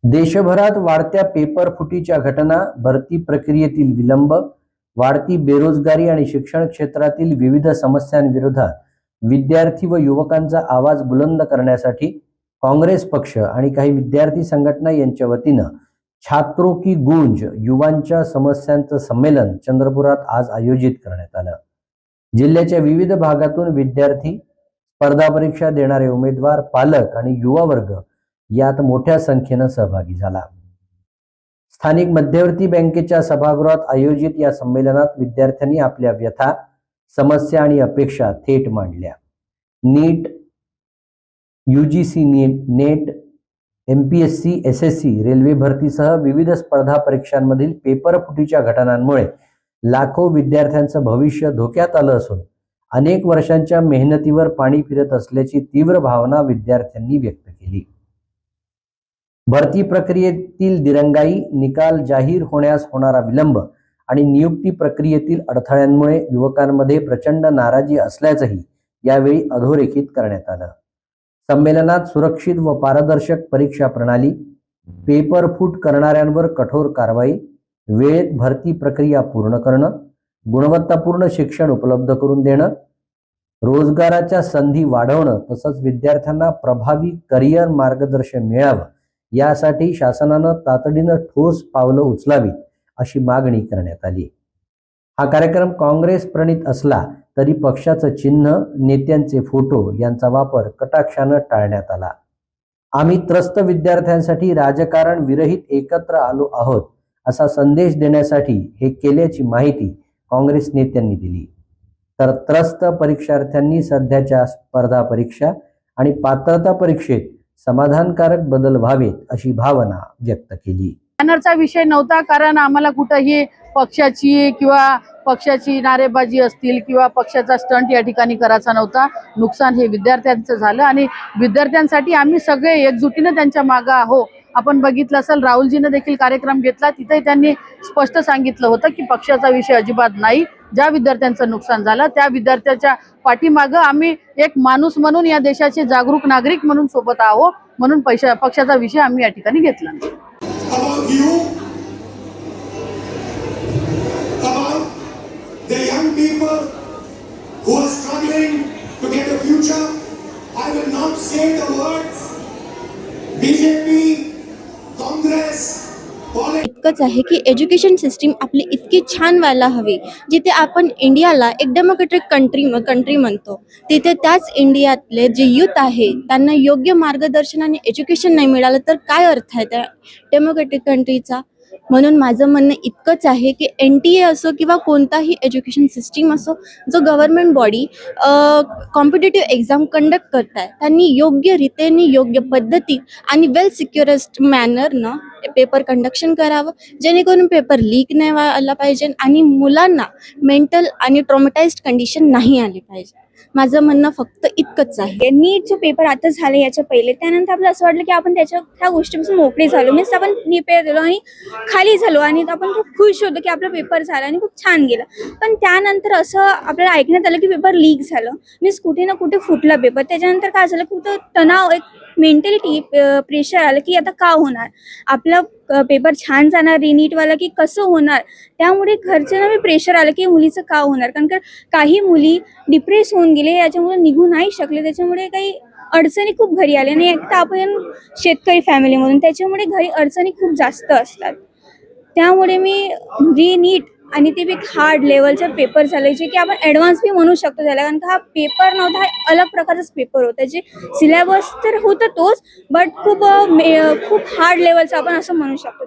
देशभरात वाढत्या पेपर फुटीच्या घटना, भरती प्रक्रियेतील विलंब, वाढती बेरोजगारी आणि शिक्षण क्षेत्रातील विविध समस्यांविरोधात विद्यार्थी व युवकांचा आवाज बुलंद करण्यासाठी काँग्रेस पक्ष आणि काही विद्यार्थी संघटना यांच्या वतीनं छात्रों की गूंज युवांच्या समस्यांचं संमेलन चंद्रपुरात आज आयोजित करण्यात आलं। जिल्ह्याच्या विविध भागातून विद्यार्थी, स्पर्धा परीक्षा देणारे उमेदवार, पालक आणि युवा वर्ग यात मोठ्या संख्येनं सहभागी झाला। स्थानिक मध्यवर्ती बँकेच्या सभागृहात आयोजित या संमेलनात विद्यार्थ्यांनी आपल्या व्यथा, समस्या आणि अपेक्षा थेट मांडल्या। NEET, UGC NET, MPSC, SSC, railway भरतीसह विविध स्पर्धा परीक्षांमधील पेपर फुटीच्या घटनांमुळे लाखो विद्यार्थ्यांचं भविष्य धोक्यात आलं असून अनेक वर्षांच्या मेहनतीवर पाणी फिरत असल्याची तीव्र भावना विद्यार्थ्यांनी व्यक्त केली। भरती प्रक्रियेतील दिरंगाई, निकाल जाहीर होण्यास होणारा विलंब आणि नियुक्ती प्रक्रियेतील अडथळ्यांमुळे युवकांमध्ये प्रचंड नाराजी असल्याचंही यावेळी अधोरेखित करण्यात आलं। संमेलनात सुरक्षित व पारदर्शक परीक्षा प्रणाली, पेपर फूट करणाऱ्यांवर कठोर कारवाई, वेळेत भरती प्रक्रिया पूर्ण करणं, गुणवत्तापूर्ण शिक्षण उपलब्ध करून देणं, रोजगाराच्या संधी वाढवणं तसंच विद्यार्थ्यांना प्रभावी करिअर मार्गदर्शन मिळावं यासाठी शासनानं तातडीनं ठोस पावलं उचलावीत अशी मागणी करण्यात आली। हा कार्यक्रम काँग्रेस प्रणित असला तरी पक्षाचं चिन्ह, नेत्यांचे फोटो यांचा वापर कटाक्षानं टाळण्यात आला। आम्ही त्रस्त विद्यार्थ्यांसाठी राजकारण विरहित एकत्र आलो आहोत असा संदेश देण्यासाठी हे केल्याची माहिती काँग्रेस नेत्यांनी दिली। तर त्रस्त परीक्षार्थ्यांनी सध्याच्या स्पर्धा परीक्षा आणि पात्रता परीक्षेत समाधानकारक बदल व्हावेत अशी भावना व्यक्त केली। बॅनरचा विषय नव्हता, कारण आम्हाला कुठेही पक्षाची नारेबाजी असतील किंवा पक्षाचा स्टंट या ठिकाणी करायचा नव्हता। नुकसान हे विद्यार्थ्यांचं झालं आणि विद्यार्थ्यांसाठी आम्ही सगळे एकजुटीने त्यांच्या मागे आहोत। आपण बघितलं असेल, राहुलजीने देखील कार्यक्रम घेतला, तिथे त्यांनी स्पष्ट सांगितलं होतं की पक्षाचा विषय अजिबात नाही। ज्या विद्यार्थ्यांचं नुकसान झालं त्या विद्यार्थ्याच्या पाठीमागे आम्ही एक माणूस म्हणून, या देशाचे जागरूक नागरिक म्हणून सोबत आहोत, म्हणून पक्षाचा विषय आम्ही या ठिकाणी घेतला। About you, about the young people who are struggling to get a future, I will not say the words BJP, Congress, इतकंच आहे की एज्युकेशन सिस्टीम आपली इतकी छान व्हायला हवी, जिथे आपण इंडियाला एक डेमोक्रेटिक कंट्री म्हणतो, तिथे त्याच इंडियातले जे यूथ आहे त्यांना योग्य मार्गदर्शन आणि एज्युकेशन नाही मिळालं तर काय अर्थ आहे त्या डेमोक्रेटिक कंट्रीचा। म्हणून माझं म्हणणं इतकंच आहे की NTA असो किंवा कोणताही एज्युकेशन सिस्टीम असो, जो government body competitive exam conduct करत आहे त्यांनी योग्य रीतीने, योग्य पद्धती आणि वेल सिक्युअरेस्ट मॅनरनं पेपर कंडक्शन करावं, जेणेकरून पेपर लीक नाही व्हायला पाहिजे आणि मुलांना मेंटल आणि ट्रॉमेटाइज्ड कंडिशन नाही आली पाहिजे। माझं म्हणणं फक्त इतकंच आहे। नीटचे पेपर आता झाले, याच्या पहिले त्यानंतर आपल्याला असं वाटलं की आपण त्या गोष्टीपासून मोकळे झालो, मीन्स आपण प्रिपेअर झालो आणि खाली झालो आणि आपण खूप खुश होतो की आपला पेपर झाला आणि खूप छान गेला। पण त्यानंतर असं आपल्याला ऐकण्यात आलं की पेपर लीक झालं, मीन्स कुठे ना कुठे फुटला पेपर। त्याच्यानंतर काय झालं, खूप तणाव, एक मेंटॅलिटी प्रेशर आलं की आता का होणार, आपला पेपर छान जाणार नीटवाला की कसं होणार। त्यामुळे घरच्यांना मी प्रेशर आलं की मुलीचं का होणार, कारण का काही मुली डिप्रेस होऊन गेले, याच्यामुळे निघू नाही शकले, त्याच्यामुळे काही अडचणी खूप घरी आल्या। आणि एकदा आपण शेतकरी फॅमिलीमधून, त्याच्यामुळे घरी अडचणी खूप जास्त असतात। त्यामुळे मी नीट आणि ते एक हार्ड लेवलचा पेपर झाले, जे की आपण ॲडव्हान्स बी म्हणू शकतो त्याला, कारण का हा पेपर नव्हता, हा अलग प्रकारचाच पेपर होता। जे सिलेबस तर होतं तोच, बट खूप हार्ड लेवलचा आपण असं म्हणू शकतो।